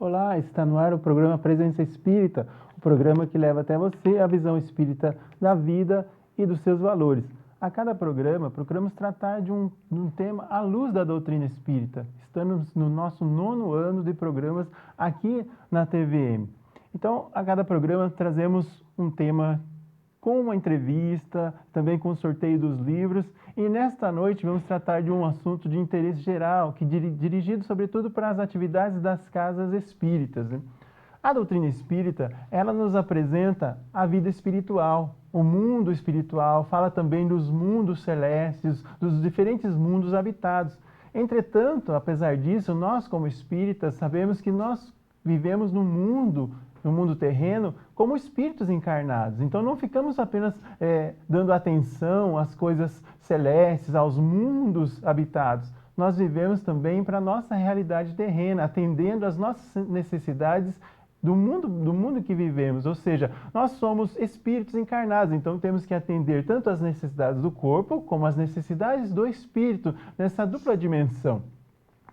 Olá, está no ar o programa Presença Espírita, o programa que leva até você a visão espírita da vida e dos seus valores. A cada programa, procuramos tratar de um tema à luz da doutrina espírita. Estamos no nosso 9º ano de programas aqui na TVM. Então, a cada programa trazemos um tema com uma entrevista, também com o sorteio dos livros. E nesta noite vamos tratar de um assunto de interesse geral, dirigido sobretudo para as atividades das casas espíritas, né? A doutrina espírita, ela nos apresenta a vida espiritual, o mundo espiritual, fala também dos mundos celestes, dos diferentes mundos habitados. Entretanto, apesar disso, nós como espíritas sabemos que nós vivemos no mundo terreno, como espíritos encarnados. Então não ficamos apenas dando atenção às coisas celestes, aos mundos habitados. Nós vivemos também para a nossa realidade terrena, atendendo às nossas necessidades do mundo que vivemos. Ou seja, nós somos espíritos encarnados, então temos que atender tanto às necessidades do corpo, como às necessidades do espírito, nessa dupla dimensão.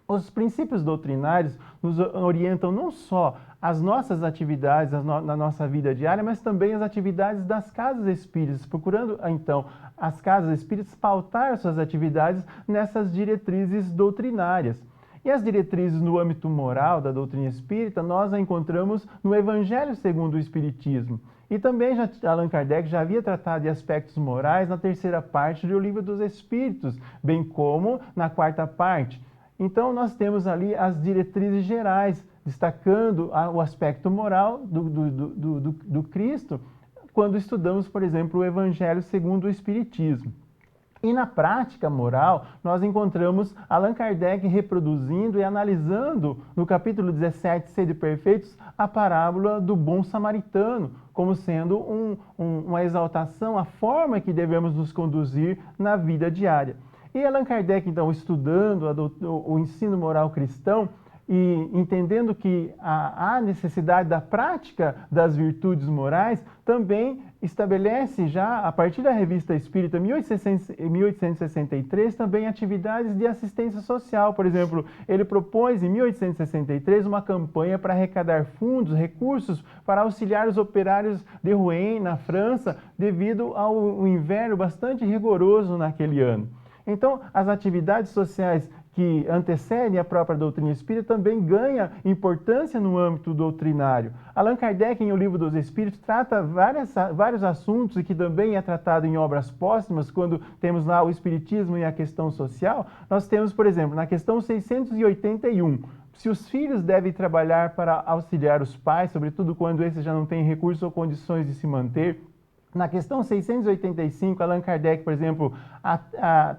Os princípios doutrinários nos orientam não só as nossas atividades na nossa vida diária, mas também as atividades das casas espíritas, procurando, então, as casas espíritas pautar suas atividades nessas diretrizes doutrinárias. E as diretrizes no âmbito moral da doutrina espírita, nós a encontramos no Evangelho segundo o Espiritismo. E também Allan Kardec já havia tratado de aspectos morais na 3ª parte do Livro dos Espíritos, bem como na 4ª parte. Então, nós temos ali as diretrizes gerais, destacando o aspecto moral do Cristo, quando estudamos, por exemplo, o Evangelho segundo o Espiritismo. E na prática moral, nós encontramos Allan Kardec reproduzindo e analisando, no capítulo 17, Sede Perfeitos, a parábola do bom samaritano, como sendo uma exaltação, a forma que devemos nos conduzir na vida diária. E Allan Kardec, então, estudando o ensino moral cristão e entendendo que há necessidade da prática das virtudes morais, também estabelece já, a partir da Revista Espírita 1863, também atividades de assistência social. Por exemplo, ele propôs em 1863 uma campanha para arrecadar fundos, recursos para auxiliar os operários de Rouen, na França, devido ao inverno bastante rigoroso naquele ano. Então, as atividades sociais que antecedem a própria doutrina espírita também ganham importância no âmbito doutrinário. Allan Kardec, em O Livro dos Espíritos, trata vários assuntos e que também é tratado em obras póstumas, quando temos lá o Espiritismo e a questão social. Nós temos, por exemplo, na questão 681, se os filhos devem trabalhar para auxiliar os pais, sobretudo quando esses já não têm recursos ou condições de se manter. Na questão 685, Allan Kardec, por exemplo,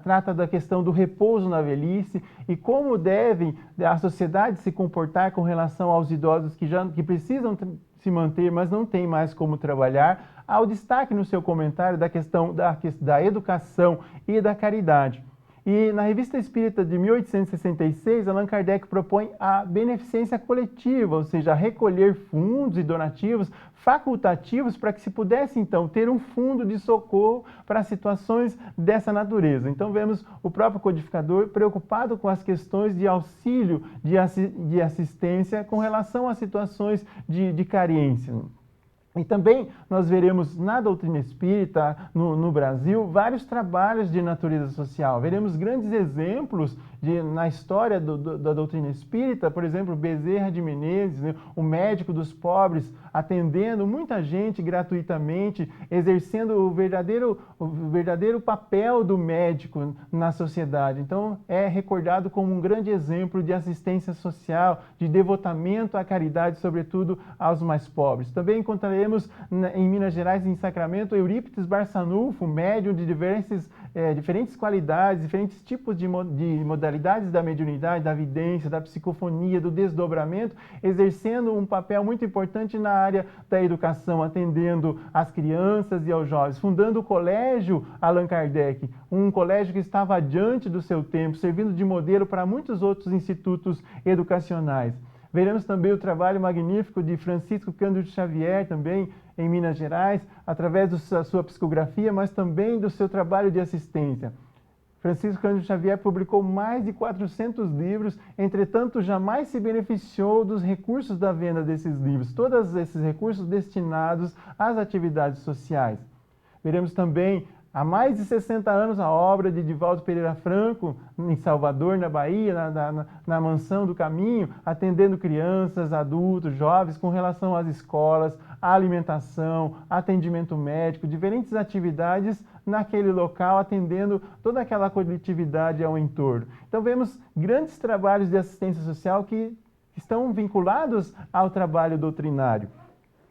trata da questão do repouso na velhice e como deve a sociedade se comportar com relação aos idosos que precisam se manter, mas não têm mais como trabalhar. Há o destaque no seu comentário da questão da educação e da caridade. E na Revista Espírita de 1866, Allan Kardec propõe a beneficência coletiva, ou seja, recolher fundos e donativos facultativos para que se pudesse, então, ter um fundo de socorro para situações dessa natureza. Então, vemos o próprio codificador preocupado com as questões de auxílio, de assistência com relação a situações de carência. E também nós veremos na doutrina espírita, no Brasil, vários trabalhos de natureza social. Veremos grandes exemplos na história da doutrina espírita, por exemplo, Bezerra de Menezes, né, o médico dos pobres, atendendo muita gente gratuitamente, exercendo o verdadeiro papel do médico na sociedade. Então, é recordado como um grande exemplo de assistência social, de devotamento à caridade, sobretudo aos mais pobres. Também encontraremos em Minas Gerais, em Sacramento, Eurípides Barçanufo, médium de diferentes qualidades, diferentes tipos de modalidades da mediunidade, da vidência, da psicofonia, do desdobramento, exercendo um papel muito importante na área da educação, atendendo às crianças e aos jovens, fundando o Colégio Allan Kardec, um colégio que estava adiante do seu tempo, servindo de modelo para muitos outros institutos educacionais. Veremos também o trabalho magnífico de Francisco Cândido Xavier, também em Minas Gerais, através da sua psicografia, mas também do seu trabalho de assistência. Francisco Cândido Xavier publicou mais de 400 livros, entretanto, jamais se beneficiou dos recursos da venda desses livros, todos esses recursos destinados às atividades sociais. Veremos também, há mais de 60 anos, a obra de Divaldo Pereira Franco, em Salvador, na Bahia, na Mansão do Caminho, atendendo crianças, adultos, jovens, com relação às escolas, à alimentação, atendimento médico, diferentes atividades naquele local, atendendo toda aquela coletividade ao entorno. Então, vemos grandes trabalhos de assistência social que estão vinculados ao trabalho doutrinário.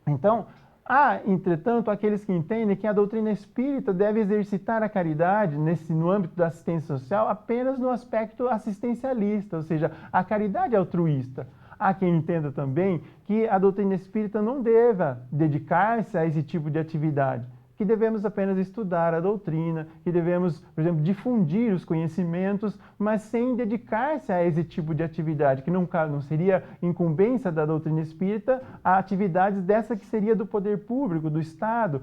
Então, há, entretanto, aqueles que entendem que a doutrina espírita deve exercitar a caridade no âmbito da assistência social apenas no aspecto assistencialista, ou seja, a caridade altruísta. Há quem entenda também que a doutrina espírita não deva dedicar-se a esse tipo de atividade, que devemos apenas estudar a doutrina, que devemos, por exemplo, difundir os conhecimentos, mas sem dedicar-se a esse tipo de atividade, que não seria incumbência da doutrina espírita a atividades dessa que seria do poder público, do Estado,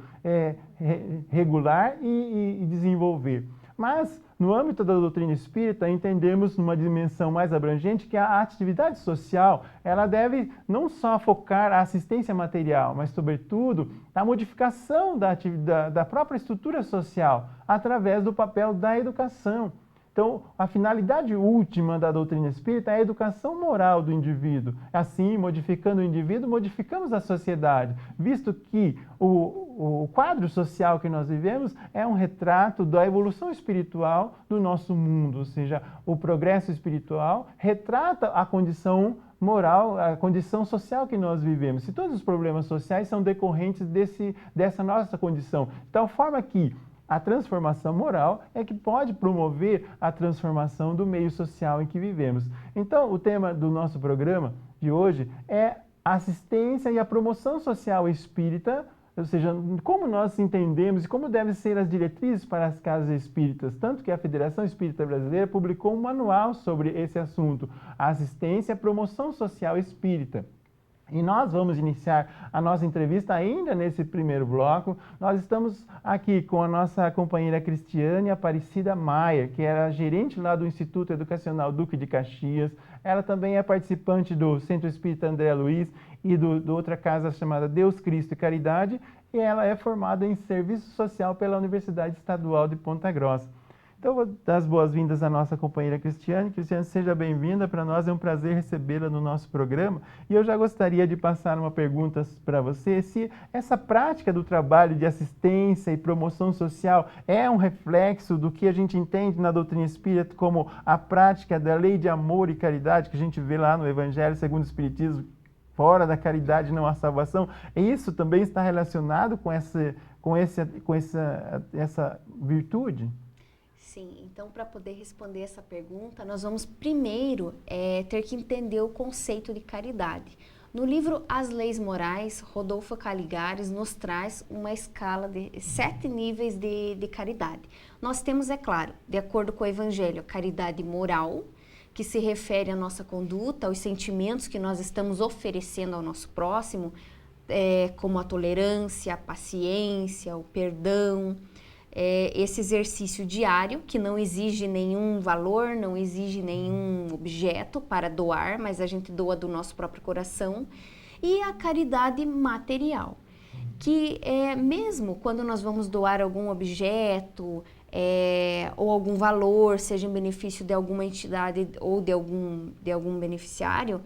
regular e desenvolver. Mas, no âmbito da doutrina espírita, entendemos numa dimensão mais abrangente que a atividade social ela deve não só focar a assistência material, mas, sobretudo, a modificação da própria estrutura social através do papel da educação. Então, a finalidade última da doutrina espírita é a educação moral do indivíduo. Assim, modificando o indivíduo, modificamos a sociedade, visto que o quadro social que nós vivemos é um retrato da evolução espiritual do nosso mundo, ou seja, o progresso espiritual retrata a condição moral, a condição social que nós vivemos. Se todos os problemas sociais são decorrentes dessa nossa condição, de tal forma que a transformação moral é que pode promover a transformação do meio social em que vivemos. Então, o tema do nosso programa de hoje é a assistência e a promoção social espírita, ou seja, como nós entendemos e como devem ser as diretrizes para as casas espíritas, tanto que a Federação Espírita Brasileira publicou um manual sobre esse assunto, a assistência e a promoção social espírita. E nós vamos iniciar a nossa entrevista ainda nesse primeiro bloco. Nós estamos aqui com a nossa companheira Cristiane Aparecida Maia, que era gerente lá do Instituto Educacional Duque de Caxias. Ela também é participante do Centro Espírita André Luiz e do outra casa chamada Deus, Cristo e Caridade. E ela é formada em Serviço Social pela Universidade Estadual de Ponta Grossa. Então, vou dar as boas-vindas à nossa companheira Cristiane. Cristiane, seja bem-vinda. Para nós é um prazer recebê-la no nosso programa. E eu já gostaria de passar uma pergunta para você, se essa prática do trabalho de assistência e promoção social é um reflexo do que a gente entende na doutrina espírita como a prática da lei de amor e caridade, que a gente vê lá no Evangelho segundo o Espiritismo, fora da caridade não há salvação. E isso também está relacionado com essa virtude? Sim, então para poder responder essa pergunta, nós vamos primeiro ter que entender o conceito de caridade. No livro As Leis Morais, Rodolfo Caligares nos traz uma escala de 7 níveis de caridade. Nós temos, é claro, de acordo com o Evangelho, a caridade moral, que se refere à nossa conduta, aos sentimentos que nós estamos oferecendo ao nosso próximo, como a tolerância, a paciência, o perdão, esse exercício diário que não exige nenhum valor, não exige nenhum objeto para doar, mas a gente doa do nosso próprio coração, e a caridade material, que mesmo quando nós vamos doar algum objeto ou algum valor, seja em benefício de alguma entidade ou de algum beneficiário,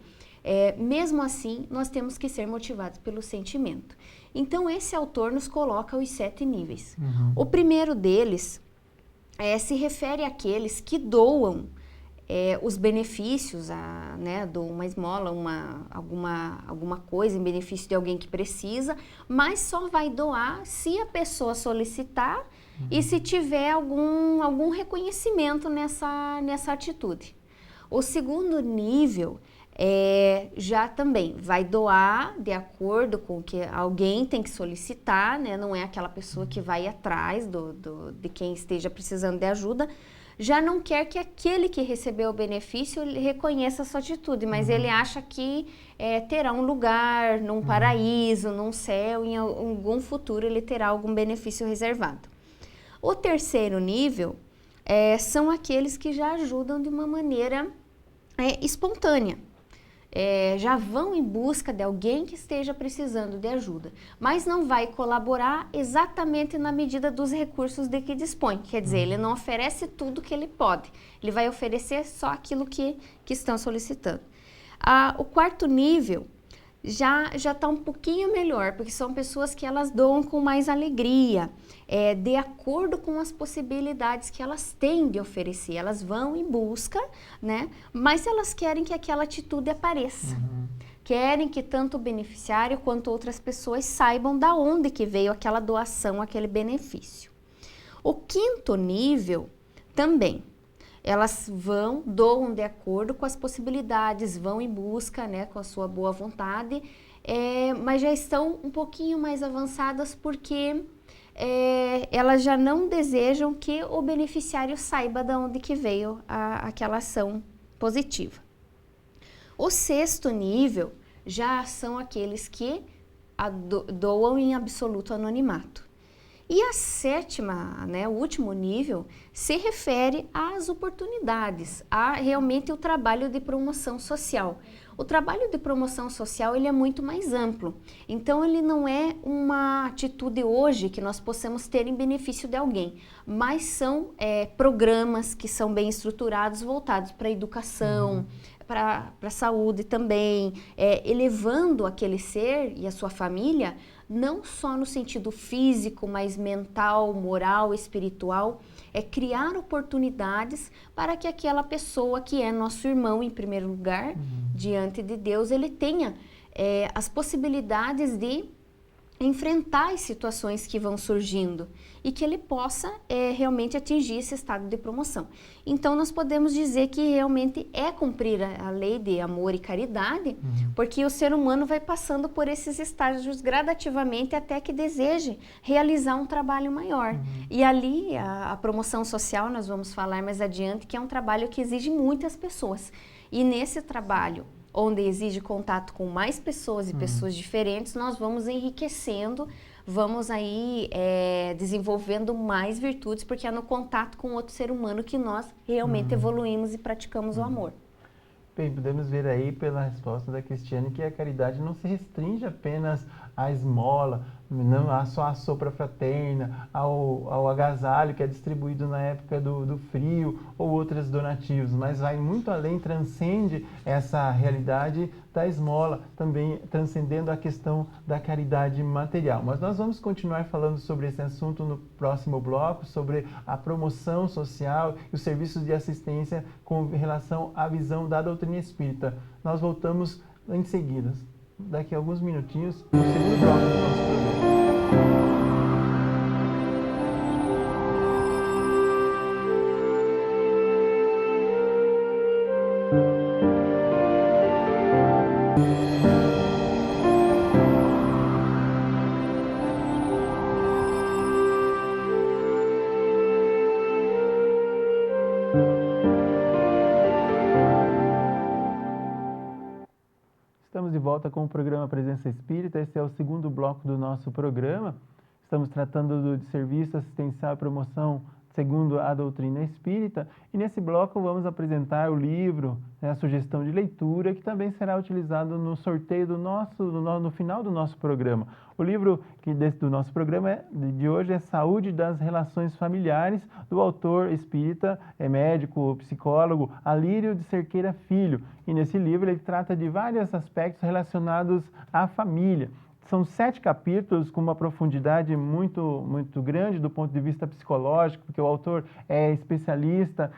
mesmo assim nós temos que ser motivados pelo sentimento. Então, esse autor nos coloca os 7 níveis. Uhum. O primeiro deles se refere àqueles que doam os benefícios, doam uma esmola, alguma coisa em benefício de alguém que precisa, mas só vai doar se a pessoa solicitar e se tiver algum reconhecimento nessa atitude. O segundo nível já também vai doar de acordo com o que alguém tem que solicitar, né? Não é aquela pessoa que vai atrás de quem esteja precisando de ajuda, já não quer que aquele que recebeu o benefício reconheça a sua atitude, mas ele acha que terá um lugar num paraíso, num céu, em algum futuro ele terá algum benefício reservado. O terceiro nível são aqueles que já ajudam de uma maneira espontânea. Já vão em busca de alguém que esteja precisando de ajuda, mas não vai colaborar exatamente na medida dos recursos de que dispõe. Quer dizer, ele não oferece tudo que ele pode, ele vai oferecer só aquilo que estão solicitando. O quarto nível já está um pouquinho melhor, porque são pessoas que elas doam com mais alegria, de acordo com as possibilidades que elas têm de oferecer. Elas vão em busca, né? Mas elas querem que aquela atitude apareça. Querem que tanto o beneficiário quanto outras pessoas saibam da onde que veio aquela doação, aquele benefício. O quinto nível também. Elas doam de acordo com as possibilidades, vão em busca, né, com a sua boa vontade, mas já estão um pouquinho mais avançadas porque elas já não desejam que o beneficiário saiba de onde que veio aquela ação positiva. O sexto nível já são aqueles que doam em absoluto anonimato. E a sétima, né, o último nível, se refere às oportunidades, a realmente o trabalho de promoção social. O trabalho de promoção social ele é muito mais amplo, então ele não é uma atitude hoje que nós possamos ter em benefício de alguém, mas são programas que são bem estruturados, voltados para a educação, para a saúde também, elevando aquele ser e a sua família, não só no sentido físico, mas mental, moral, espiritual, criar oportunidades para que aquela pessoa que é nosso irmão em primeiro lugar, diante de Deus, ele tenha as possibilidades de enfrentar as situações que vão surgindo e que ele possa realmente atingir esse estado de promoção. Então, nós podemos dizer que realmente é cumprir a lei de amor e caridade, porque o ser humano vai passando por esses estágios gradativamente até que deseje realizar um trabalho maior. E ali, a promoção social, nós vamos falar mais adiante, que é um trabalho que exige muitas pessoas. E nesse trabalho, onde exige contato com mais pessoas e pessoas diferentes, nós vamos enriquecendo, vamos aí desenvolvendo mais virtudes, porque é no contato com outro ser humano que nós realmente evoluímos e praticamos o amor. Bem, podemos ver aí pela resposta da Cristiane que a caridade não se restringe apenas à esmola, não só à sopra fraterna, ao agasalho que é distribuído na época do frio ou outros donativos, mas vai muito além, transcende essa realidade da esmola, também transcendendo a questão da caridade material. Mas nós vamos continuar falando sobre esse assunto no próximo bloco, sobre a promoção social e os serviços de assistência com relação à visão da doutrina espírita. Nós voltamos em seguida, daqui a alguns minutinhos, no segundo bloco do nosso programa. Estamos de volta com o programa Presença Espírita. Esse é o segundo bloco do nosso programa. Estamos tratando de serviço assistencial e promoção segundo a doutrina espírita. E nesse bloco vamos apresentar o livro, a sugestão de leitura, que também será utilizado no sorteio no final do nosso programa. O livro do nosso programa de hoje é Saúde das Relações Familiares, do autor espírita, médico, psicólogo, Alírio de Cerqueira Filho. E nesse livro ele trata de vários aspectos relacionados à família. São 7 capítulos com uma profundidade muito, muito grande do ponto de vista psicológico, porque o autor é especialista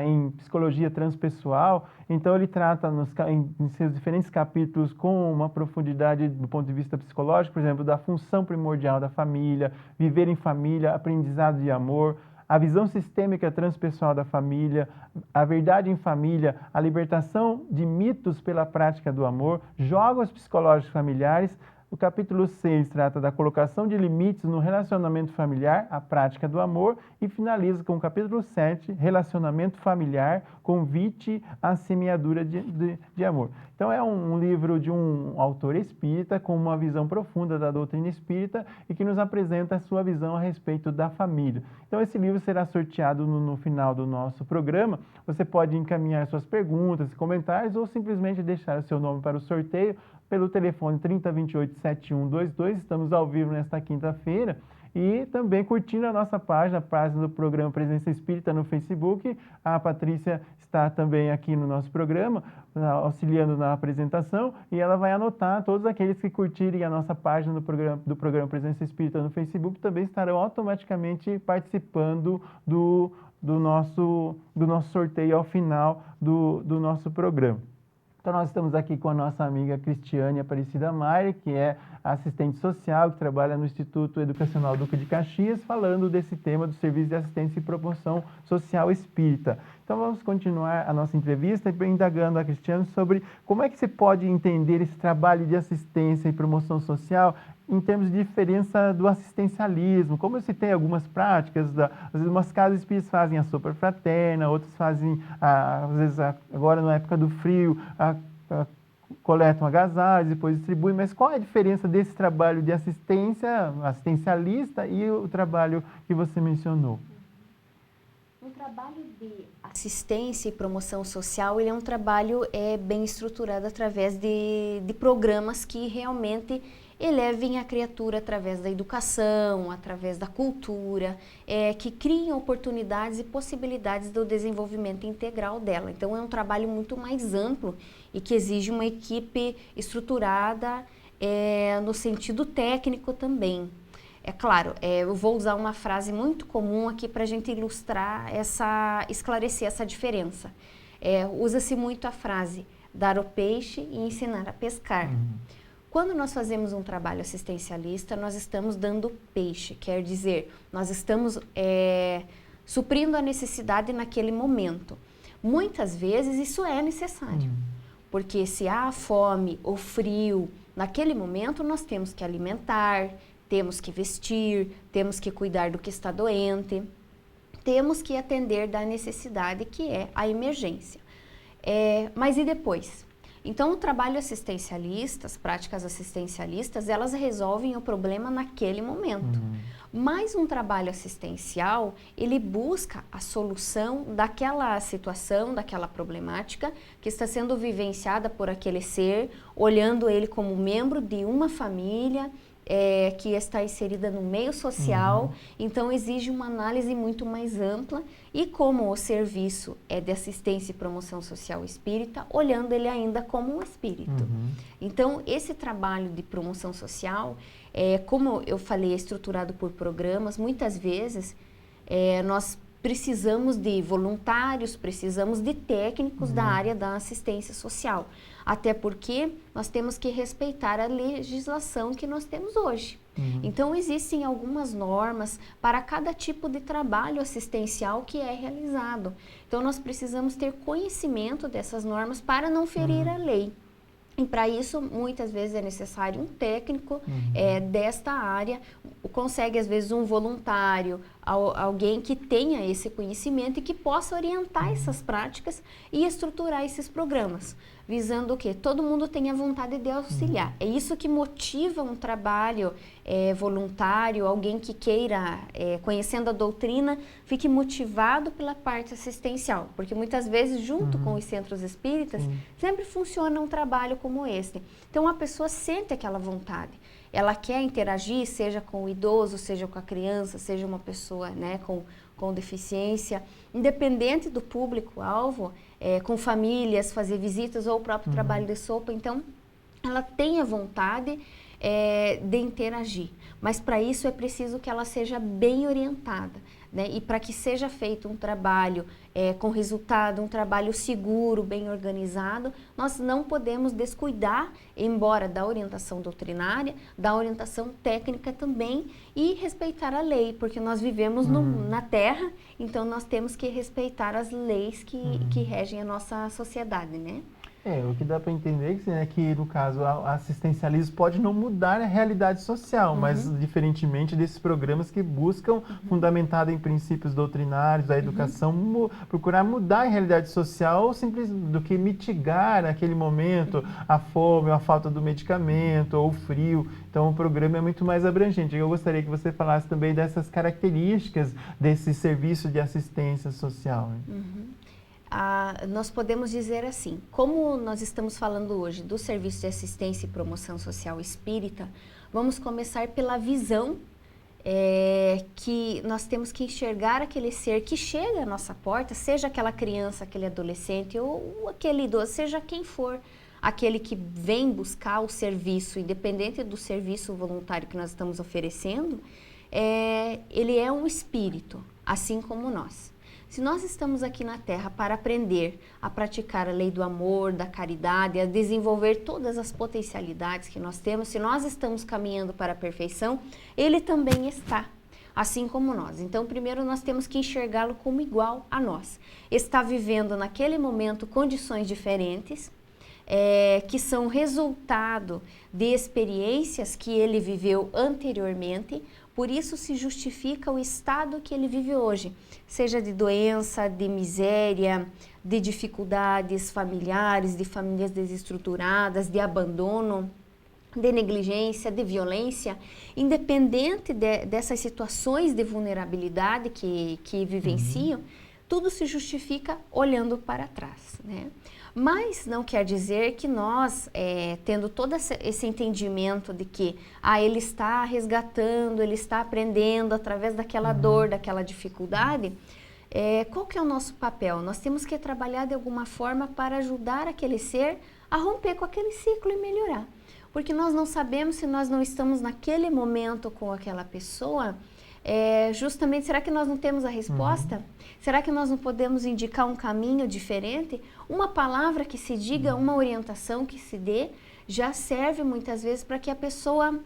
em psicologia transpessoal, então ele trata em seus diferentes capítulos com uma profundidade do ponto de vista psicológico, por exemplo, da função primordial da família, viver em família, aprendizado de amor, a visão sistêmica transpessoal da família, a verdade em família, a libertação de mitos pela prática do amor, jogos psicológicos familiares, O capítulo 6 trata da colocação de limites no relacionamento familiar, a prática do amor, e finaliza com o capítulo 7, relacionamento familiar, convite à semeadura de amor. Então é um livro de um autor espírita com uma visão profunda da doutrina espírita e que nos apresenta a sua visão a respeito da família. Então esse livro será sorteado no final do nosso programa. Você pode encaminhar suas perguntas, comentários ou simplesmente deixar o seu nome para o sorteio pelo telefone 3028-7122. Estamos ao vivo nesta quinta-feira. E também curtindo a nossa página, a página do programa Presença Espírita no Facebook. A Patrícia está também aqui no nosso programa, auxiliando na apresentação, e ela vai anotar todos aqueles que curtirem a nossa página do programa Presença Espírita no Facebook, também estarão automaticamente participando do nosso sorteio ao final do nosso programa. Então, nós estamos aqui com a nossa amiga Cristiane Aparecida Maier, que é assistente social, que trabalha no Instituto Educacional Duque de Caxias, falando desse tema do Serviço de Assistência e Promoção Social Espírita. Então, vamos continuar a nossa entrevista indagando a Cristiane sobre como é que você pode entender esse trabalho de assistência e promoção social em termos de diferença do assistencialismo. Como se tem algumas práticas, às vezes umas casas espíritas fazem a sopa fraterna, outras fazem, às vezes agora na época do frio, coletam agasalhos, depois distribuem, mas qual é a diferença desse trabalho de assistencialista e o trabalho que você mencionou? O trabalho de assistência e promoção social, ele é um trabalho bem estruturado através de programas que realmente elevem a criatura através da educação, através da cultura, que criem oportunidades e possibilidades do desenvolvimento integral dela. Então, é um trabalho muito mais amplo e que exige uma equipe estruturada no sentido técnico também. É claro, eu vou usar uma frase muito comum aqui para a gente ilustrar, esclarecer essa diferença. Usa-se muito a frase, dar o peixe e ensinar a pescar. Quando nós fazemos um trabalho assistencialista, nós estamos dando peixe, quer dizer, nós estamos suprindo a necessidade naquele momento. Muitas vezes isso é necessário, porque se há fome ou frio, naquele momento nós temos que alimentar, temos que vestir, temos que cuidar do que está doente, temos que atender da necessidade que é a emergência. Mas e depois? Então, o trabalho assistencialista, as práticas assistencialistas, elas resolvem o problema naquele momento. Mas um trabalho assistencial, ele busca a solução daquela situação, daquela problemática que está sendo vivenciada por aquele ser, olhando ele como membro de uma família, que está inserida no meio social, então exige uma análise muito mais ampla e como o serviço é de assistência e promoção social espírita, olhando ele ainda como um espírito. Então, esse trabalho de promoção social, como eu falei, é estruturado por programas, muitas vezes nós precisamos de voluntários, precisamos de técnicos da área da assistência social. Até porque nós temos que respeitar a legislação que nós temos hoje. Então, existem algumas normas para cada tipo de trabalho assistencial que é realizado. Então, nós precisamos ter conhecimento dessas normas para não ferir a lei. E para isso, muitas vezes é necessário um técnico desta área, consegue às vezes um voluntário, alguém que tenha esse conhecimento e que possa orientar essas práticas e estruturar esses programas, visando o quê? Todo mundo tenha vontade de auxiliar. É isso que motiva um trabalho voluntário, alguém que queira, conhecendo a doutrina, fique motivado pela parte assistencial, porque muitas vezes, junto com os centros espíritas, sempre funciona um trabalho como esse. Então, a pessoa sente aquela vontade. Ela quer interagir, seja com o idoso, seja com a criança, seja uma pessoa com deficiência, independente do público-alvo, com famílias, fazer visitas ou o próprio trabalho de sopa. Então, ela tem a vontade de interagir, mas para isso é preciso que ela seja bem orientada, né? E para que seja feito um trabalho com resultado, um trabalho seguro, bem organizado, nós não podemos descuidar, embora da orientação doutrinária, da orientação técnica também e respeitar a lei, porque nós vivemos na Terra, então nós temos que respeitar as leis que regem a nossa sociedade, né? O que dá para entender é que, no caso, o assistencialismo pode não mudar a realidade social, mas diferentemente desses programas que buscam, fundamentado em princípios doutrinários da educação, procurar mudar a realidade social ou simples do que mitigar naquele momento a fome, a falta do medicamento ou o frio. Então, o programa é muito mais abrangente. Eu gostaria que você falasse também dessas características desse serviço de assistência social. Né? Nós podemos dizer assim, como nós estamos falando hoje do Serviço de Assistência e Promoção Social Espírita, vamos começar pela visão que nós temos que enxergar aquele ser que chega à nossa porta, seja aquela criança, aquele adolescente ou aquele idoso, seja quem for, aquele que vem buscar o serviço, independente do serviço voluntário que nós estamos oferecendo, ele é um espírito, assim como nós. Se nós estamos aqui na Terra para aprender a praticar a lei do amor, da caridade, a desenvolver todas as potencialidades que nós temos, se nós estamos caminhando para a perfeição, ele também está, assim como nós. Então, primeiro nós temos que enxergá-lo como igual a nós. Está vivendo naquele momento condições diferentes, que são resultado de experiências que ele viveu anteriormente. Por isso se justifica o estado que ele vive hoje, seja de doença, de miséria, de dificuldades familiares, de famílias desestruturadas, de abandono, de negligência, de violência, independente dessas situações de vulnerabilidade que vivenciam, tudo se justifica olhando para trás, né? Mas não quer dizer que nós, tendo todo esse entendimento de que ele está resgatando, ele está aprendendo através daquela dor, daquela dificuldade, qual que é o nosso papel? Nós temos que trabalhar de alguma forma para ajudar aquele ser a romper com aquele ciclo e melhorar. Porque nós não sabemos se nós não estamos naquele momento com aquela pessoa, justamente, será que nós não temos a resposta? Será que nós não podemos indicar um caminho diferente? Uma palavra que se diga, uma orientação que se dê, já serve muitas vezes para que a pessoa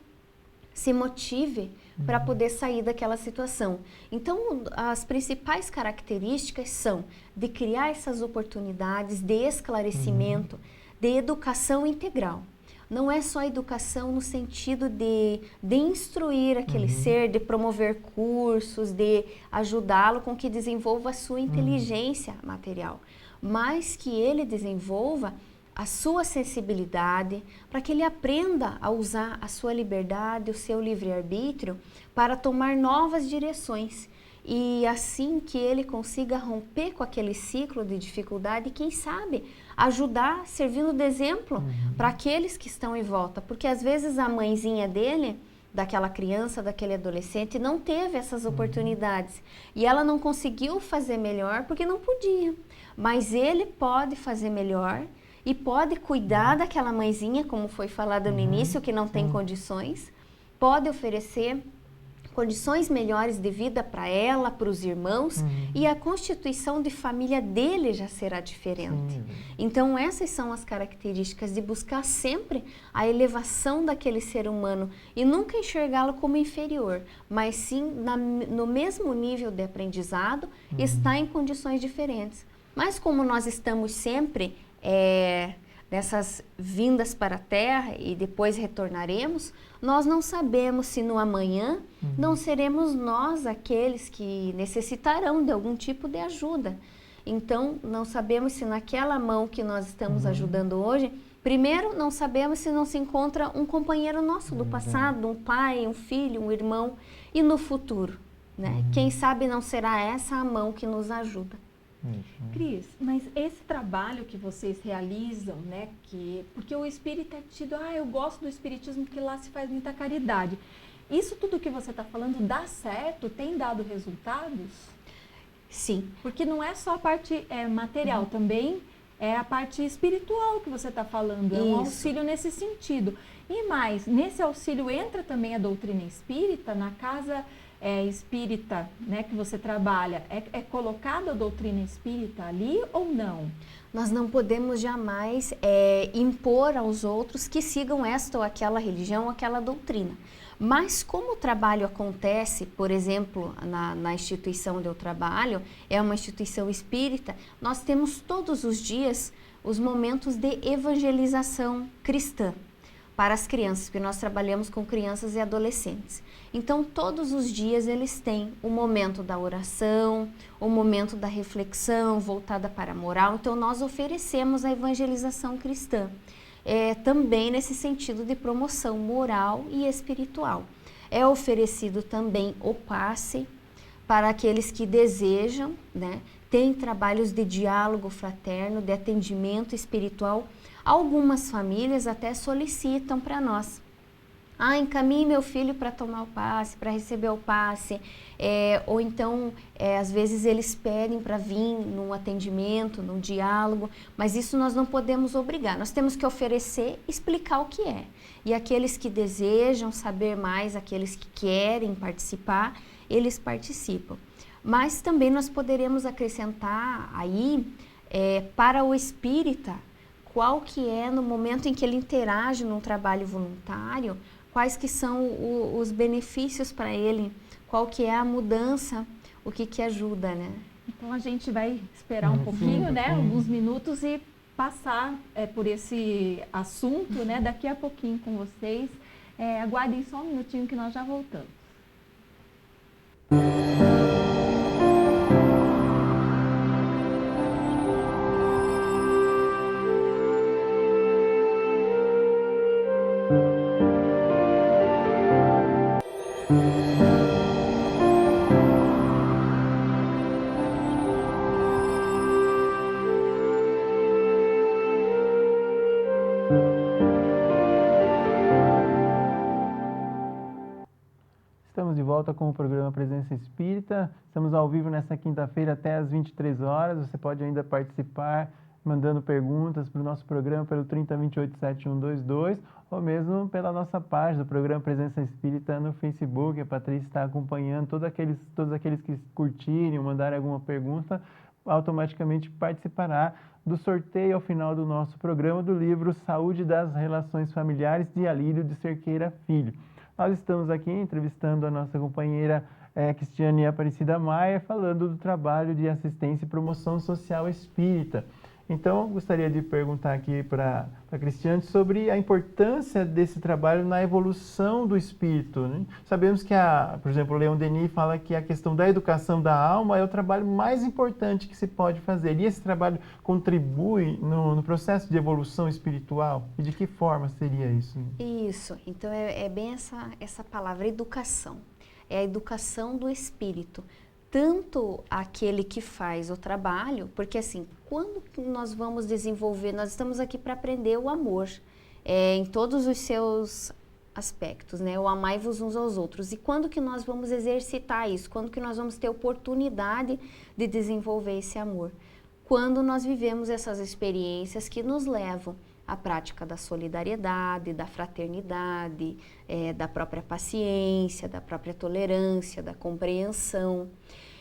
se motive para poder sair daquela situação. Então, as principais características são de criar essas oportunidades de esclarecimento, de educação integral. Não é só educação no sentido de instruir aquele ser, de promover cursos, de ajudá-lo com que desenvolva a sua inteligência material, mas que ele desenvolva a sua sensibilidade, para que ele aprenda a usar a sua liberdade, o seu livre-arbítrio, para tomar novas direções. E assim que ele consiga romper com aquele ciclo de dificuldade e, quem sabe, ajudar servindo de exemplo para aqueles que estão em volta. Porque às vezes a mãezinha dele, daquela criança, daquele adolescente, não teve essas oportunidades. E ela não conseguiu fazer melhor porque não podia. Mas ele pode fazer melhor e pode cuidar daquela mãezinha, como foi falado no início, que não tem condições, pode oferecer condições melhores de vida para ela, para os irmãos, e a constituição de família dele já será diferente. Então, essas são as características de buscar sempre a elevação daquele ser humano e nunca enxergá-lo como inferior, mas sim no mesmo nível de aprendizado, está em condições diferentes. Mas como nós estamos sempre nessas vindas para a Terra e depois retornaremos, nós não sabemos se no amanhã não seremos nós aqueles que necessitarão de algum tipo de ajuda. Então, não sabemos se naquela mão que nós estamos ajudando hoje, primeiro, não sabemos se não se encontra um companheiro nosso do passado, um pai, um filho, um irmão, e no futuro, né? Quem sabe não será essa a mão que nos ajuda. Cris, mas esse trabalho que vocês realizam, né, porque o espírita é tido, eu gosto do espiritismo porque lá se faz muita caridade. Isso tudo que você está falando dá certo? Tem dado resultados? Sim. Porque não é só a parte material, também é a parte espiritual que você está falando, é um auxílio nesse sentido. E mais, nesse auxílio entra também a doutrina espírita, na casa espírita, né, que você trabalha, é colocada a doutrina espírita ali ou não? Nós não podemos jamais impor aos outros que sigam esta ou aquela religião ou aquela doutrina. Mas como o trabalho acontece, por exemplo, na instituição onde eu trabalho, é uma instituição espírita, nós temos todos os dias os momentos de evangelização cristã para as crianças, porque nós trabalhamos com crianças e adolescentes. Então, todos os dias eles têm o momento da oração, o momento da reflexão voltada para a moral. Então, nós oferecemos a evangelização cristã, também nesse sentido de promoção moral e espiritual. É oferecido também o passe para aqueles que desejam, né? Tem trabalhos de diálogo fraterno, de atendimento espiritual. Algumas famílias até solicitam para nós. Encaminhe meu filho para tomar o passe, para receber o passe. Ou então, às vezes eles pedem para vir num atendimento, num diálogo, mas isso nós não podemos obrigar. Nós temos que oferecer, explicar o que é. E aqueles que desejam saber mais, aqueles que querem participar, eles participam. Mas também nós poderemos acrescentar aí, para o espírita, qual que é, no momento em que ele interage num trabalho voluntário, quais que são os benefícios para ele, qual que é a mudança, o que ajuda, né? Então a gente vai esperar um pouquinho, né, alguns minutos e passar por esse assunto, né, daqui a pouquinho com vocês. Aguardem só um minutinho que nós já voltamos. Estamos de volta com o programa Presença Espírita. Estamos ao vivo nesta quinta-feira até às 23 horas. Você pode ainda participar mandando perguntas para o nosso programa pelo 3028-7122 ou mesmo pela nossa página do programa Presença Espírita no Facebook. A Patrícia está acompanhando. Todos aqueles que curtirem ou mandarem alguma pergunta automaticamente participará do sorteio ao final do nosso programa do livro Saúde das Relações Familiares, de Alírio de Cerqueira Filho. Nós estamos aqui entrevistando a nossa companheira Cristiane Aparecida Maia, falando do trabalho de assistência e promoção social espírita. Então, gostaria de perguntar aqui para a Cristiane sobre a importância desse trabalho na evolução do espírito, né? Sabemos que, por exemplo, o Leon Denis fala que a questão da educação da alma é o trabalho mais importante que se pode fazer. E esse trabalho contribui no processo de evolução espiritual? E de que forma seria isso? Isso. Então, é bem essa palavra, educação. É a educação do espírito. Tanto aquele que faz o trabalho, porque assim, quando nós vamos desenvolver, nós estamos aqui para aprender o amor, em todos os seus aspectos, né? O amai-vos uns aos outros. E quando que nós vamos exercitar isso? Quando que nós vamos ter oportunidade de desenvolver esse amor? Quando nós vivemos essas experiências que nos levam à prática da solidariedade, da fraternidade, da própria paciência, da própria tolerância, da compreensão.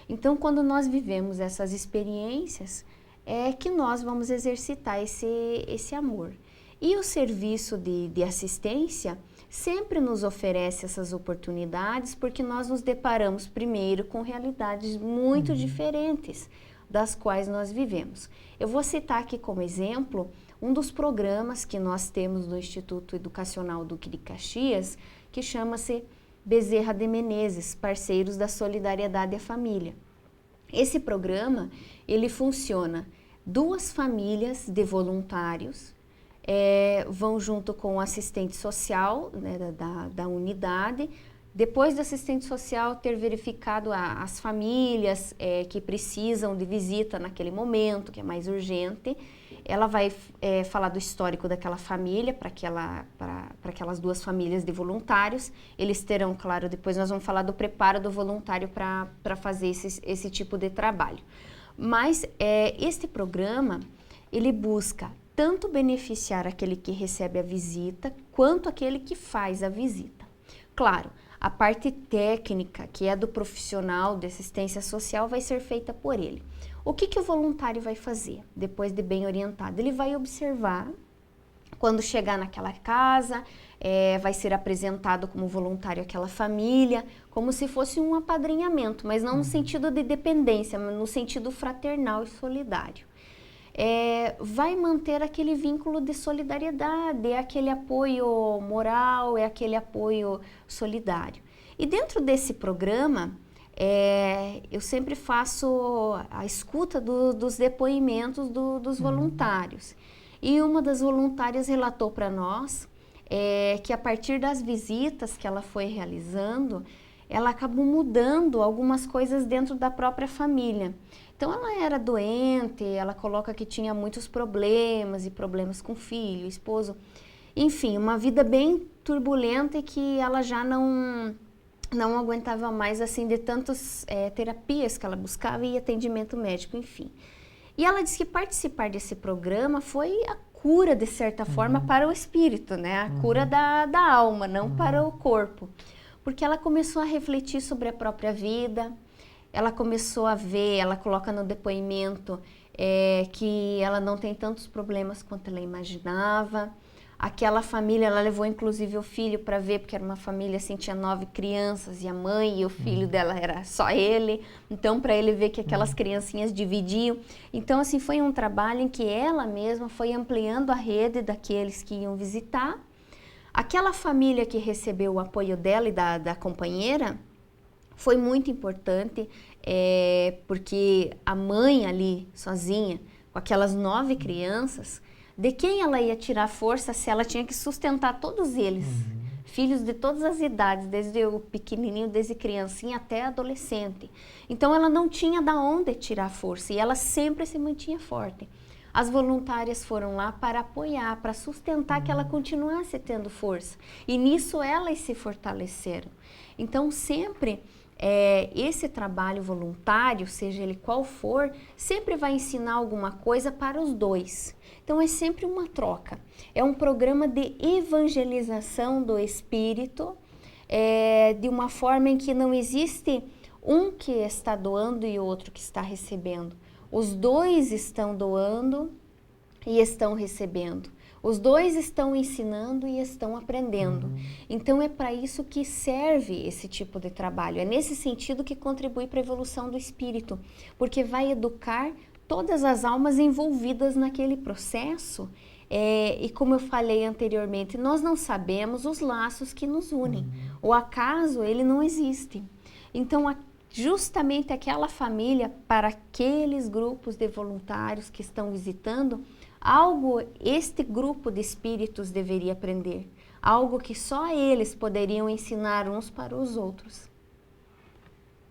Então, quando nós vivemos essas experiências, é que nós vamos exercitar esse amor. E o serviço de assistência sempre nos oferece essas oportunidades, porque nós nos deparamos primeiro com realidades muito diferentes das quais nós vivemos. Eu vou citar aqui como exemplo um dos programas que nós temos no Instituto Educacional Duque de Caxias, que chama-se Bezerra de Menezes, Parceiros da Solidariedade à Família. Esse programa, ele funciona, 2 famílias de voluntários vão junto com o assistente social, né, da unidade. Depois do assistente social ter verificado as famílias que precisam de visita naquele momento, que é mais urgente, ela vai falar do histórico daquela família para aquelas 2 famílias de voluntários. Eles terão, claro, depois nós vamos falar do preparo do voluntário para fazer esse tipo de trabalho. Mas este programa, ele busca tanto beneficiar aquele que recebe a visita, quanto aquele que faz a visita. Claro, a parte técnica, que é do profissional de assistência social, vai ser feita por ele. O que o voluntário vai fazer, depois de bem orientado? Ele vai observar, quando chegar naquela casa, vai ser apresentado como voluntário àquela família, como se fosse um apadrinhamento, mas não no sentido de dependência, mas no sentido fraternal e solidário. vai manter aquele vínculo de solidariedade, é aquele apoio moral, é aquele apoio solidário. E dentro desse programa, eu sempre faço a escuta dos depoimentos dos voluntários. E uma das voluntárias relatou para nós que a partir das visitas que ela foi realizando, ela acabou mudando algumas coisas dentro da própria família. Então ela era doente, ela coloca que tinha muitos problemas, e problemas com filho, esposo, enfim, uma vida bem turbulenta e que ela já não aguentava mais, assim, de tantas terapias que ela buscava e atendimento médico, enfim. E ela disse que participar desse programa foi a cura, de certa forma, para o espírito, né? A cura da alma, não para o corpo. Porque ela começou a refletir sobre a própria vida, ela começou a ver, ela coloca no depoimento que ela não tem tantos problemas quanto ela imaginava. Aquela família, ela levou inclusive o filho para ver, porque era uma família assim, tinha 9 crianças e a mãe e o filho dela era só ele. Então, para ele ver que aquelas criancinhas dividiam. Então, assim, foi um trabalho em que ela mesma foi ampliando a rede daqueles que iam visitar. Aquela família que recebeu o apoio dela e da companheira foi muito importante, porque a mãe ali, sozinha, com aquelas 9 crianças, de quem ela ia tirar força se ela tinha que sustentar todos eles? Filhos de todas as idades, desde o pequenininho, desde criancinha até adolescente. Então ela não tinha da onde tirar força e ela sempre se mantinha forte. As voluntárias foram lá para apoiar, para sustentar que ela continuasse tendo força. E nisso elas se fortaleceram. Então sempre esse trabalho voluntário, seja ele qual for, sempre vai ensinar alguma coisa para os dois. Então é sempre uma troca. É um programa de evangelização do espírito, de uma forma em que não existe um que está doando e outro que está recebendo. Os dois estão doando e estão recebendo. Os dois estão ensinando e estão aprendendo. Então é para isso que serve esse tipo de trabalho. É nesse sentido que contribui para a evolução do espírito, porque vai educar todas as almas envolvidas naquele processo. E como eu falei anteriormente, nós não sabemos os laços que nos unem. O acaso, ele não existe. Então, justamente aquela família, para aqueles grupos de voluntários que estão visitando, algo este grupo de espíritos deveria aprender. Algo que só eles poderiam ensinar uns para os outros.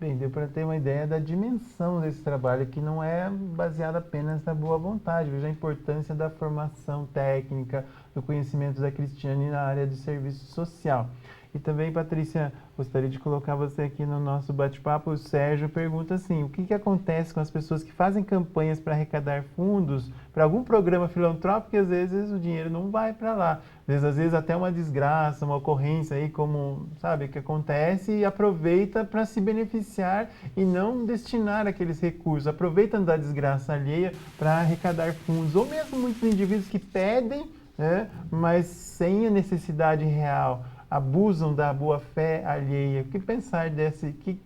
Bem, deu para ter uma ideia da dimensão desse trabalho, que não é baseado apenas na boa vontade. Veja a importância da formação técnica, do conhecimento da Cristiane na área do serviço social. E também, Patrícia, gostaria de colocar você aqui no nosso bate-papo. O Sérgio pergunta assim: o que acontece com as pessoas que fazem campanhas para arrecadar fundos para algum programa filantrópico e às vezes o dinheiro não vai para lá? Às vezes até uma desgraça, uma ocorrência aí, como, sabe, que acontece, e aproveita para se beneficiar e não destinar aqueles recursos. Aproveitando da desgraça alheia para arrecadar fundos. Ou mesmo muitos indivíduos que pedem, mas sem a necessidade real, abusam da boa-fé alheia. O que pensar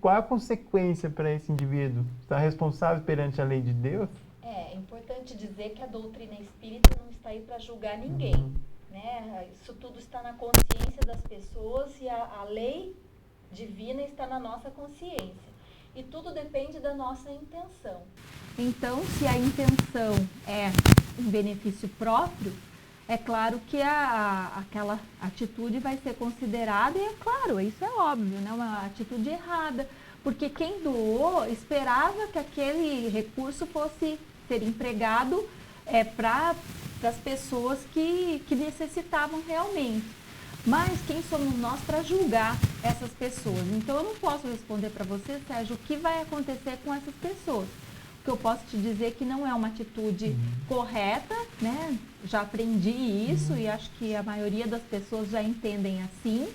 qual a consequência para esse indivíduo? Está responsável perante a lei de Deus? É importante dizer que a doutrina espírita não está aí para julgar ninguém. Né? Isso tudo está na consciência das pessoas e a lei divina está na nossa consciência. E tudo depende da nossa intenção. Então, se a intenção é em benefício próprio, é claro que aquela atitude vai ser considerada, e é claro, isso é óbvio, né? Uma atitude errada, porque quem doou esperava que aquele recurso fosse ser empregado para as pessoas que necessitavam realmente. Mas quem somos nós para julgar essas pessoas? Então eu não posso responder para você, Sérgio, o que vai acontecer com essas pessoas. O que eu posso te dizer é que não é uma atitude correta, né? Já aprendi isso e acho que a maioria das pessoas já entendem assim,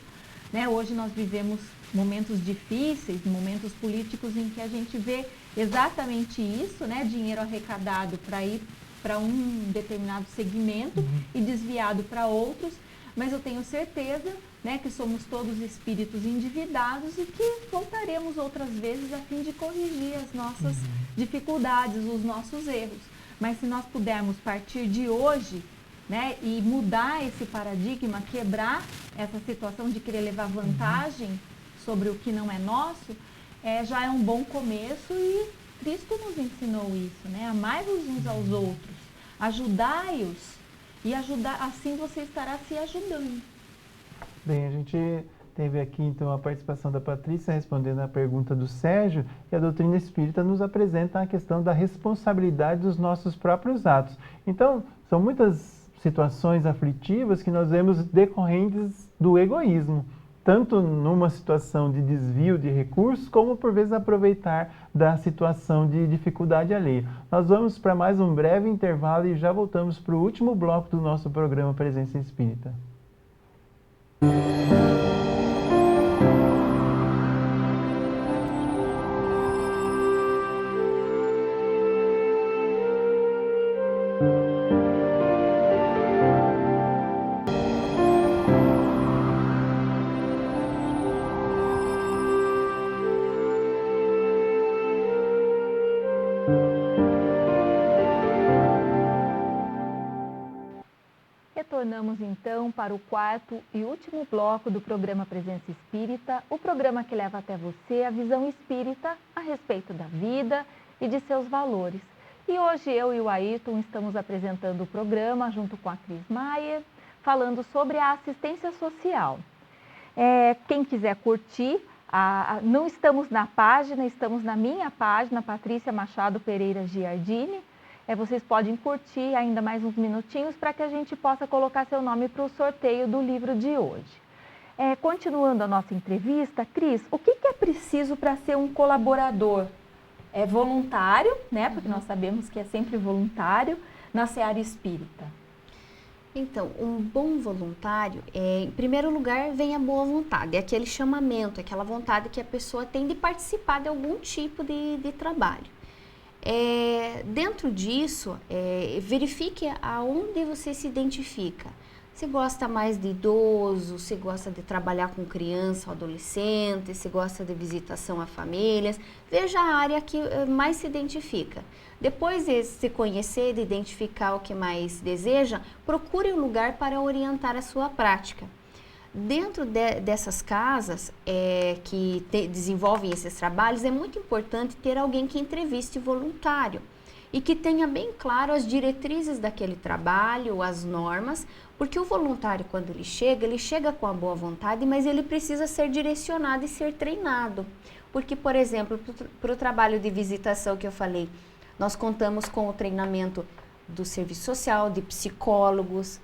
né? Hoje nós vivemos momentos difíceis, momentos políticos em que a gente vê exatamente isso, né? Dinheiro arrecadado para ir para um determinado segmento e desviado para outros, mas eu tenho certeza, né, que somos todos espíritos endividados e que voltaremos outras vezes a fim de corrigir as nossas dificuldades, os nossos erros. Mas se nós pudermos partir de hoje, né, e mudar esse paradigma, quebrar essa situação de querer levar vantagem sobre o que não é nosso, já é um bom começo, e Cristo nos ensinou isso, né? Amai-vos uns aos outros, ajudai-os, e assim você estará se ajudando. Bem, a gente teve aqui então a participação da Patrícia respondendo a pergunta do Sérgio, e a doutrina espírita nos apresenta a questão da responsabilidade dos nossos próprios atos. Então, são muitas situações aflitivas que nós vemos decorrentes do egoísmo, tanto numa situação de desvio de recursos, como por vezes aproveitar da situação de dificuldade alheia. Nós vamos para mais um breve intervalo e já voltamos para o último bloco do nosso programa Presença Espírita. Retornamos então para o quarto e último bloco do programa Presença Espírita, o programa que leva até você a visão espírita a respeito da vida e de seus valores. E hoje eu e o Ayrton estamos apresentando o programa junto com a Cris Maier, falando sobre a assistência social. Quem quiser curtir, não estamos na página, estamos na minha página, Patrícia Machado Pereira Giardini. Vocês podem curtir ainda mais uns minutinhos para que a gente possa colocar seu nome para o sorteio do livro de hoje. Continuando a nossa entrevista, Cris, o que é preciso para ser um colaborador? É voluntário, né? Porque nós sabemos que é sempre voluntário na seara espírita. Então, um bom voluntário, em primeiro lugar, vem a boa vontade, é aquele chamamento, aquela vontade que a pessoa tem de participar de algum tipo de trabalho. Dentro disso, verifique aonde você se identifica. Se gosta mais de idoso, se gosta de trabalhar com criança ou adolescente, se gosta de visitação a famílias, veja a área que mais se identifica. Depois de se conhecer, de identificar o que mais deseja, procure um lugar para orientar a sua prática. Dentro dessas casas que desenvolvem esses trabalhos, é muito importante ter alguém que entreviste voluntário e que tenha bem claro as diretrizes daquele trabalho, as normas, porque o voluntário, quando ele chega com a boa vontade, mas ele precisa ser direcionado e ser treinado. Porque, por exemplo, para o trabalho de visitação que eu falei, nós contamos com o treinamento do serviço social, de psicólogos,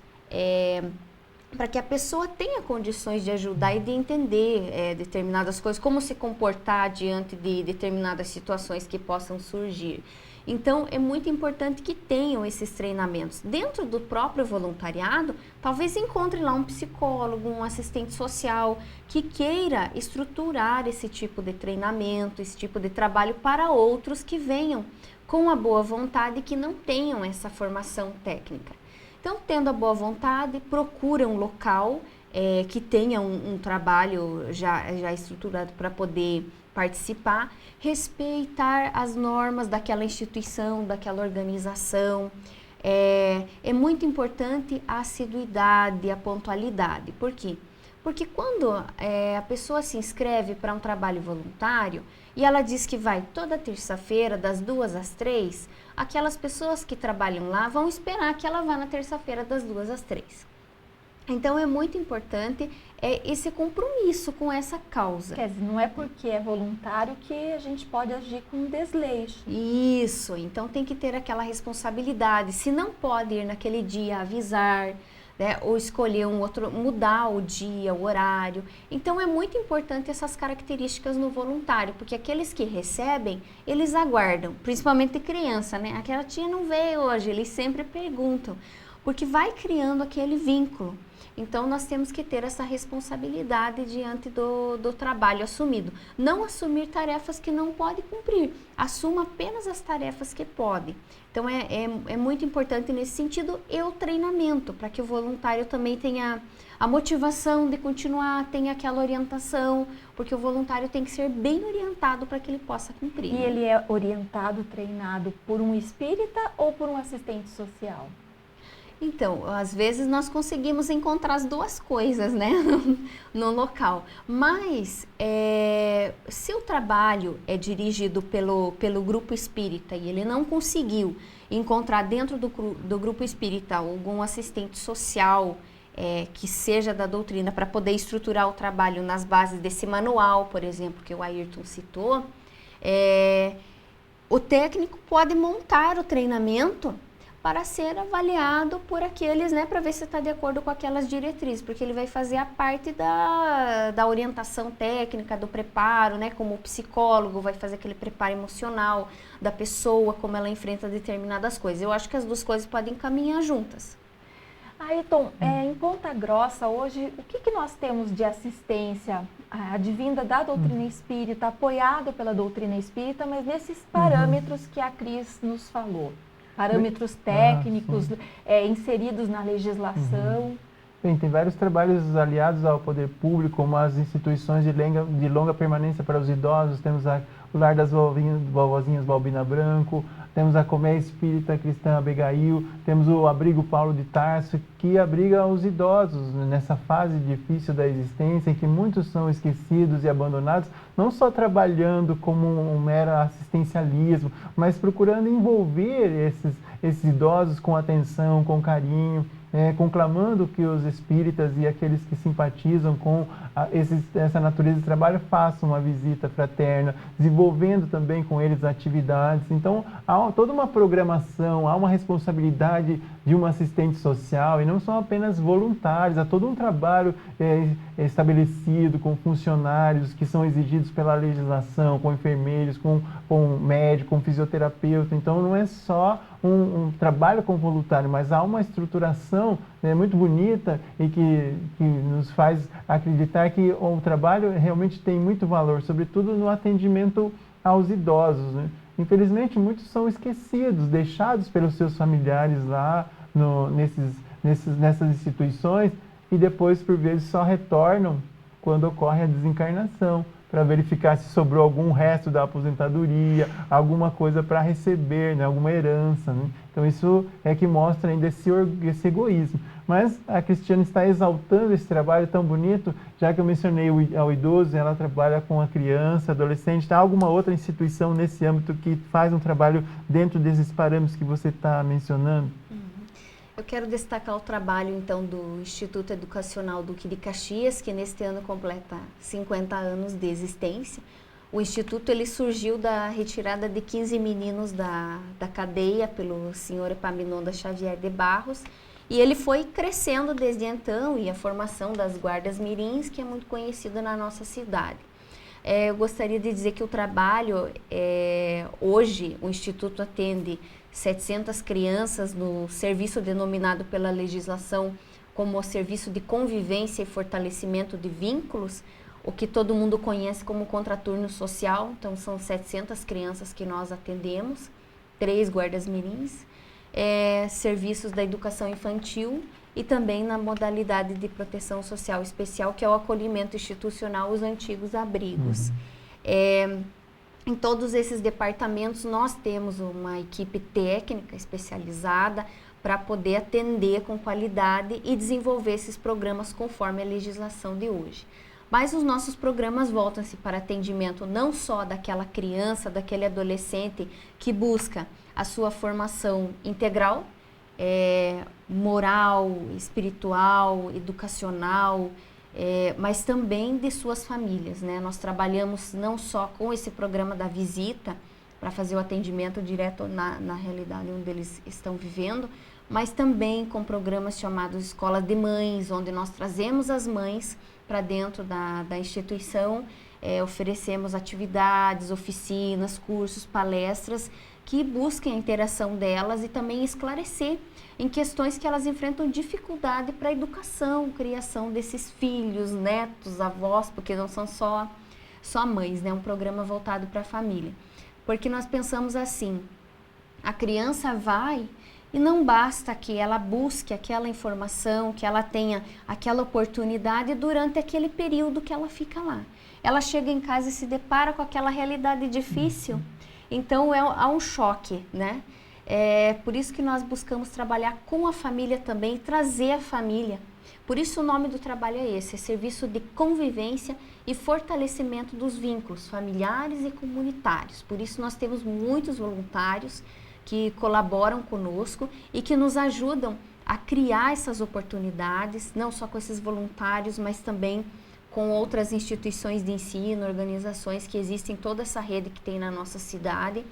para que a pessoa tenha condições de ajudar e de entender determinadas coisas, como se comportar diante de determinadas situações que possam surgir. Então, é muito importante que tenham esses treinamentos. Dentro do próprio voluntariado, talvez encontre lá um psicólogo, um assistente social, que queira estruturar esse tipo de treinamento, esse tipo de trabalho para outros que venham com a boa vontade e que não tenham essa formação técnica. Então, tendo a boa vontade, procura um local que tenha um trabalho já estruturado para poder participar, respeitar as normas daquela instituição, daquela organização. É muito importante a assiduidade, a pontualidade. Por quê? Porque quando a pessoa se inscreve para um trabalho voluntário e ela diz que vai toda terça-feira, das 2 às 3, aquelas pessoas que trabalham lá vão esperar que ela vá na terça-feira, das 2 às 3. Então, é muito importante esse compromisso com essa causa. Quer dizer, não é porque é voluntário que a gente pode agir com desleixo. Isso, então tem que ter aquela responsabilidade. Se não pode ir naquele dia, avisar, né, ou escolher um outro, mudar o dia, o horário. Então, é muito importante essas características no voluntário, porque aqueles que recebem, eles aguardam, principalmente criança, né? Aquela tia não veio hoje, eles sempre perguntam. porque vai criando aquele vínculo. Então, nós temos que ter essa responsabilidade diante do trabalho assumido. Não assumir tarefas que não pode cumprir, assuma apenas as tarefas que pode. Então, é muito importante nesse sentido e o treinamento, para que o voluntário também tenha a motivação de continuar, tenha aquela orientação, porque o voluntário tem que ser bem orientado para que ele possa cumprir. E ele é orientado, treinado por um espírita ou por um assistente social? Então, às vezes nós conseguimos encontrar as duas coisas, né, no local. Mas, se o trabalho é dirigido pelo grupo espírita e ele não conseguiu encontrar dentro do grupo espírita algum assistente social que seja da doutrina para poder estruturar o trabalho nas bases desse manual, por exemplo, que o Ayrton citou, o técnico pode montar o treinamento para ser avaliado por aqueles, né, para ver se está de acordo com aquelas diretrizes, porque ele vai fazer a parte da orientação técnica, do preparo, né, como o psicólogo vai fazer aquele preparo emocional da pessoa, como ela enfrenta determinadas coisas. Eu acho que as duas coisas podem caminhar juntas. Ayrton, em Ponta Grossa, hoje, o que nós temos de assistência advinda da doutrina espírita, apoiado pela doutrina espírita, mas nesses parâmetros que a Cris nos falou? Parâmetros técnicos inseridos na legislação. Bem, tem vários trabalhos aliados ao poder público, como as instituições de longa permanência para os idosos. Temos o Lar das Vovozinhas Balbina Branco, temos a Colmeia Espírita Cristã Abigail, temos o Abrigo Paulo de Tarso, que abriga os idosos nessa fase difícil da existência, em que muitos são esquecidos e abandonados, não só trabalhando como um mero assistencialismo, mas procurando envolver esses idosos com atenção, com carinho, conclamando que os espíritas e aqueles que simpatizam com essa natureza de trabalho façam uma visita fraterna, desenvolvendo também com eles atividades. Então, há toda uma programação, há uma responsabilidade de um assistente social, e não são apenas voluntários, há todo um trabalho estabelecido com funcionários que são exigidos pela legislação, com enfermeiros, com médico, com fisioterapeuta. Então, não é só um trabalho com voluntário, mas há uma estruturação muito bonita e que nos faz acreditar que o trabalho realmente tem muito valor, sobretudo no atendimento aos idosos, né? Infelizmente, muitos são esquecidos, deixados pelos seus familiares lá nessas instituições, e depois, por vezes, só retornam quando ocorre a desencarnação, para verificar se sobrou algum resto da aposentadoria, alguma coisa para receber, né? Alguma herança, né? Então isso é que mostra ainda esse egoísmo. Mas a Cristiane está exaltando esse trabalho tão bonito, já que eu mencionei ao idoso, ela trabalha com a criança, adolescente. Tem alguma outra instituição nesse âmbito que faz um trabalho dentro desses parâmetros que você está mencionando? Eu quero destacar o trabalho, então, do Instituto Educacional Duque de Caxias, que neste ano completa 50 anos de existência. O Instituto ele surgiu da retirada de 15 meninos da cadeia pelo senhor Epaminondas Xavier de Barros, e ele foi crescendo desde então, e a formação das guardas mirins, que é muito conhecida na nossa cidade. Eu gostaria de dizer que o trabalho, hoje, o Instituto atende 700 crianças no serviço denominado pela legislação como o serviço de convivência e fortalecimento de vínculos, o que todo mundo conhece como contraturno social. Então, são 700 crianças que nós atendemos, 3 guardas mirins, serviços da educação infantil e também na modalidade de proteção social especial, que é o acolhimento institucional, os antigos abrigos. Em todos esses departamentos, nós temos uma equipe técnica especializada para poder atender com qualidade e desenvolver esses programas conforme a legislação de hoje. Mas os nossos programas voltam-se para atendimento não só daquela criança, daquele adolescente que busca a sua formação integral, moral, espiritual, educacional, mas também de suas famílias, né? Nós trabalhamos não só com esse programa da visita, para fazer o atendimento direto na realidade onde eles estão vivendo, mas também com programas chamados Escola de Mães, onde nós trazemos as mães para dentro da instituição, oferecemos atividades, oficinas, cursos, palestras, que busquem a interação delas e também esclarecer em questões que elas enfrentam dificuldade para a educação, criação desses filhos, netos, avós, porque não são só mães, né? Um programa voltado para a família. Porque nós pensamos assim, a criança vai e não basta que ela busque aquela informação, que ela tenha aquela oportunidade durante aquele período que ela fica lá. Ela chega em casa e se depara com aquela realidade difícil, então há um choque, né? É por isso que nós buscamos trabalhar com a família também, trazer a família. Por isso o nome do trabalho é esse, é serviço de convivência e fortalecimento dos vínculos familiares e comunitários. Por isso nós temos muitos voluntários que colaboram conosco e que nos ajudam a criar essas oportunidades, não só com esses voluntários, mas também com outras instituições de ensino, organizações que existem, toda essa rede que tem na nossa cidade,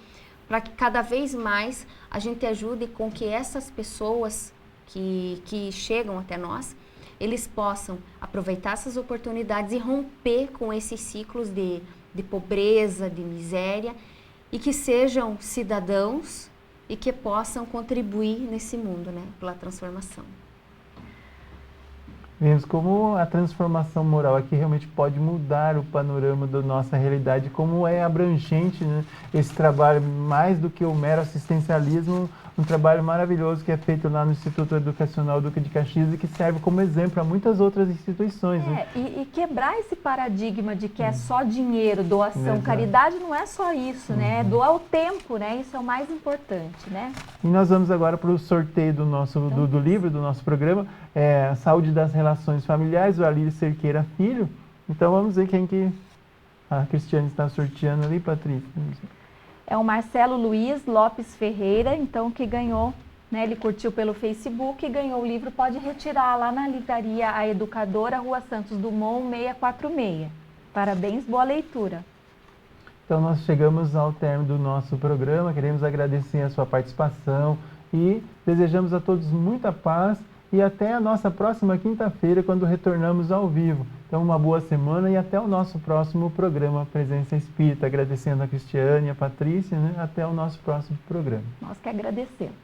para que cada vez mais a gente ajude com que essas pessoas que chegam até nós, eles possam aproveitar essas oportunidades e romper com esses ciclos de pobreza, de miséria, e que sejam cidadãos e que possam contribuir nesse mundo, né, pela transformação. Vemos como a transformação moral aqui realmente pode mudar o panorama da nossa realidade, como é abrangente, né, esse trabalho, mais do que o mero assistencialismo, um trabalho maravilhoso que é feito lá no Instituto Educacional Duque de Caxias e que serve como exemplo a muitas outras instituições. Né? E quebrar esse paradigma de que é só dinheiro, doação, Verdade. Caridade não é só isso, né? É doar o tempo, né? Isso é o mais importante, né? E nós vamos agora para o sorteio do livro, do nosso programa, Saúde das Relações Familiares, o Alírio Cerqueira Filho. Então vamos ver quem que a Cristiane está sorteando ali, Patrícia. É o Marcelo Luiz Lopes Ferreira, então, que ganhou, né? Ele curtiu pelo Facebook e ganhou o livro. Pode retirar lá na livraria A Educadora, Rua Santos Dumont, 646. Parabéns, boa leitura. Então nós chegamos ao término do nosso programa, queremos agradecer a sua participação e desejamos a todos muita paz e até a nossa próxima quinta-feira, quando retornamos ao vivo. Então, uma boa semana e até o nosso próximo programa Presença Espírita. Agradecendo a Cristiane e a Patrícia, né? Até o nosso próximo programa. Nós que agradecemos.